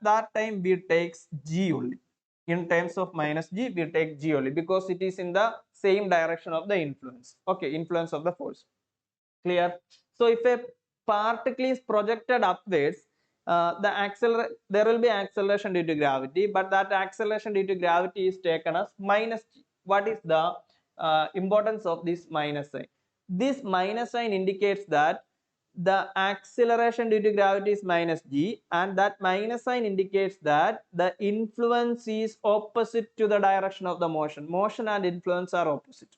that time we take g only. In terms of minus g, we take g only because it is in the same direction of the influence. Okay, influence of the force. Clear? So if a particle is projected upwards, there will be acceleration due to gravity, but that acceleration due to gravity is taken as minus g. What is the importance of this minus sign? This minus sign indicates that the acceleration due to gravity is minus g, and that minus sign indicates that the influence is opposite to the direction of the motion. Motion and influence are opposite.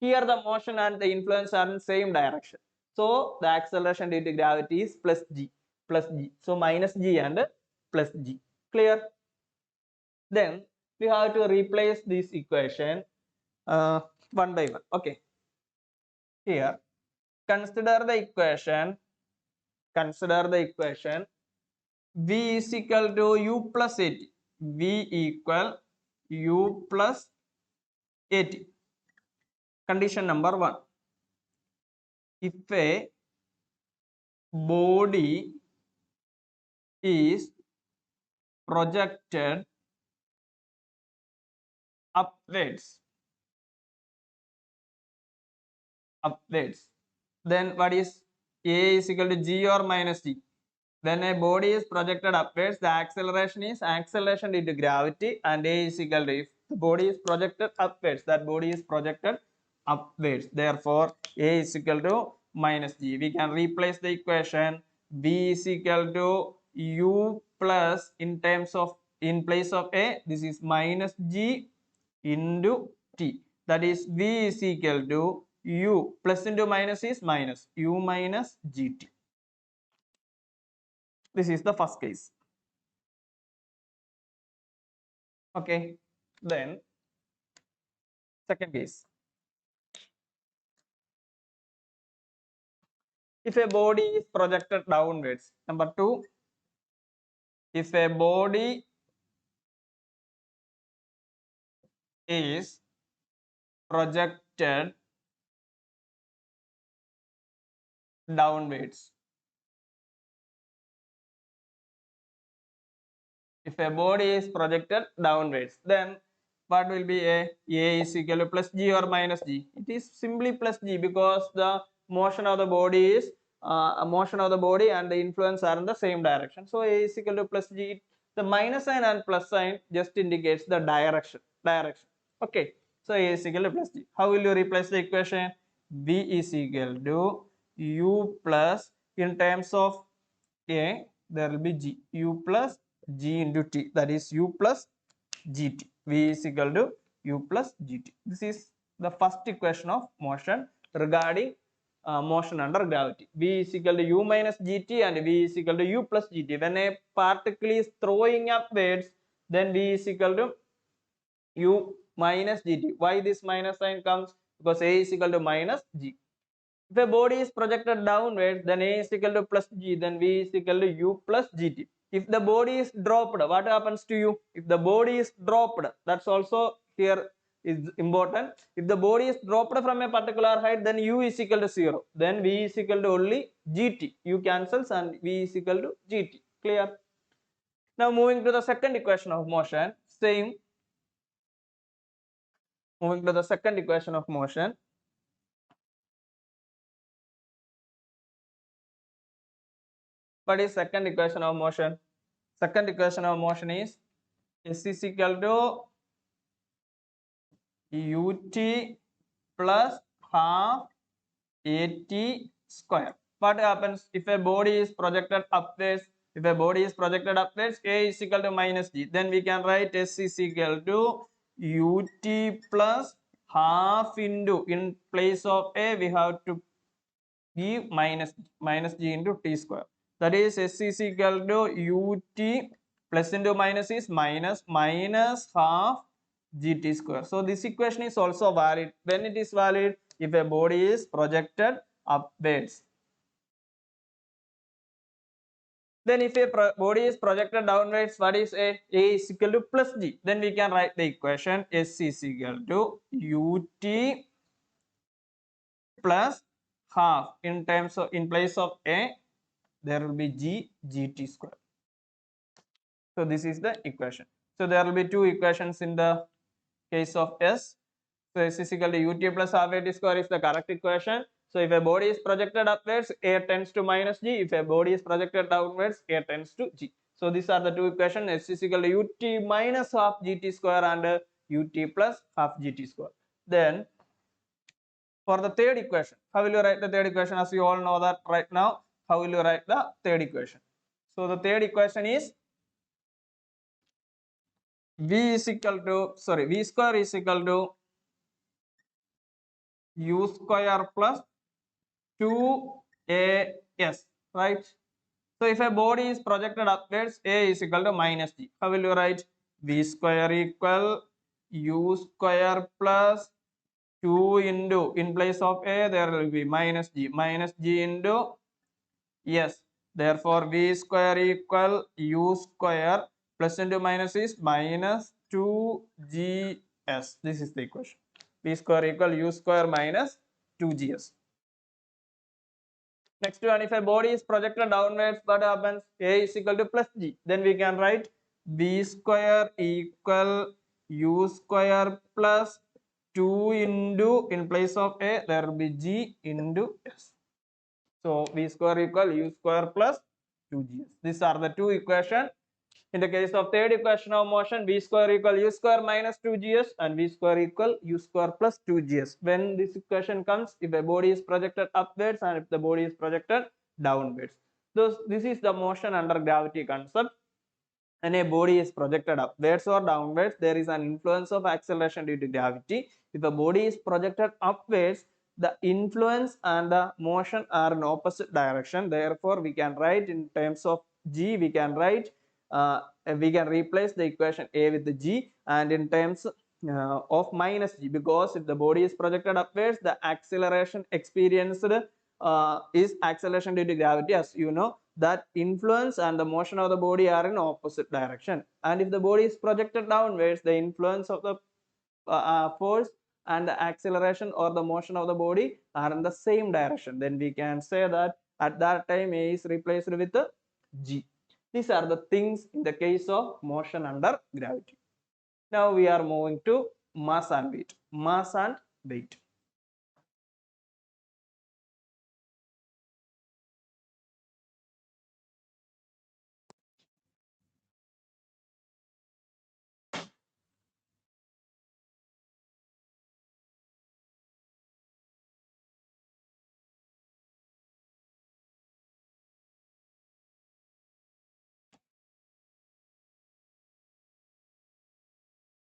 Here the motion and the influence are in same direction. So the acceleration due to gravity is plus g. So minus g and plus g. Clear? Then we have to replace this equation one by one. Okay. Here, consider the equation. V is equal to u plus at. V equal u plus at. Condition number 1. If a body is projected upwards, then what is A is equal to g or minus g? When a body is projected upwards, the acceleration is acceleration due to gravity, and A is equal to, if the body is projected upwards, that body is projected upwards. Therefore, A is equal to minus g. We can replace the equation. V is equal to u plus, in place of A, this is minus g into t. That is V is equal to u, plus into minus is minus, u minus gt. This is the first case. Okay, then second case. If a body is projected downwards. Number 2, if a body is projected downwards. If a body is projected downwards, then what will be A? A is equal to plus g or minus g? It is simply plus g, because the motion of the body is and the influence are in the same direction. So A is equal to plus g. The minus sign and plus sign just indicates the direction. Okay. So A is equal to plus g. How will you replace the equation? V is equal to u plus, in terms of A, there will be g, u plus g into t, that is u plus gt. V is equal to u plus gt. This is the first equation of motion regarding motion under gravity. V is equal to u minus gt and V is equal to u plus gt. When a particle is throwing upwards, then V is equal to u minus gt. Why this minus sign comes? Because A is equal to minus g. If a body is projected downwards, then A is equal to plus g, then V is equal to u plus gt. If the body is dropped, what happens to u? If the body is dropped, that's also here is important. If the body is dropped from a particular height, then u is equal to 0. Then V is equal to only gt. U cancels and V is equal to gt. Clear? Now moving to the second equation of motion, same. Moving to the second equation of motion. What is second equation of motion? Second equation of motion is S is equal to ut plus half at square. What happens if a body is projected upwards? If a body is projected upwards, A is equal to minus g. Then we can write S is equal to ut plus half into, in place of A, we have to give minus g into t square. That is S is equal to ut plus into minus is minus half gt square. So this equation is also valid. When it is valid? If a body is projected upwards. Then if a body is projected downwards, what is A? A is equal to plus g. Then we can write the equation S is equal to ut plus half, in terms of, in place of A, there will be gt square. So this is the equation. So there will be two equations in the case of S. So S is equal to ut plus half at square is the correct equation. So if a body is projected upwards, A tends to minus G. If a body is projected downwards, A tends to G. So these are the two equations. S is equal to ut minus half gt square and ut plus half gt square. Then for the third equation, how will you write the third equation? As you all know that right now, how will you write the third equation? So the third equation is v square is equal to u square plus 2as, right? So if a body is projected upwards, A is equal to minus G. How will you write? V square equal u square plus 2 into, in place of A there will be minus G into, yes, therefore V square equal u square plus into minus is minus 2gs. This is the equation. V square equal u square minus 2gs. Next one, if a body is projected downwards, what happens? A is equal to plus G. Then we can write V square equal u square plus 2 into, in place of A, there will be G into S. So V square equal u square plus 2gs. These are the two equations. In the case of third equation of motion, V square equal u square minus 2gs and V square equal u square plus 2gs. When this equation comes, if a body is projected upwards and if the body is projected downwards. This is the motion under gravity concept. When a body is projected upwards or downwards, there is an influence of acceleration due to gravity. If a body is projected upwards, the influence and the motion are in opposite direction. Therefore, we can write in terms of G, we can write, we can replace the equation A with the G, and in terms of minus G, because if the body is projected upwards, the acceleration experienced is acceleration due to gravity, as you know, that influence and the motion of the body are in opposite direction. And if the body is projected downwards, the influence of the force and the acceleration or the motion of the body are in the same direction. Then we can say that at that time A is replaced with the G. These are the things in the case of motion under gravity. Now we are moving to mass and weight. Mass and weight.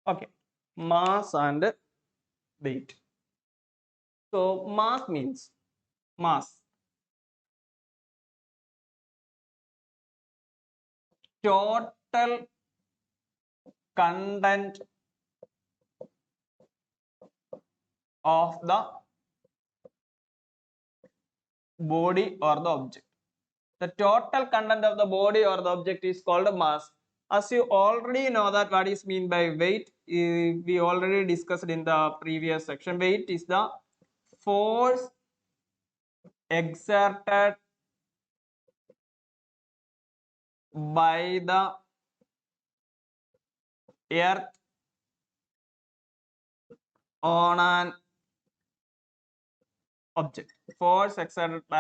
Okay, mass and weight. So mass means mass, total content of the body or the object. The total content of the body or the object is called mass. As you already know that what is mean by weight, we already discussed in the previous section. Weight is the force exerted by the earth on an object. Force exerted by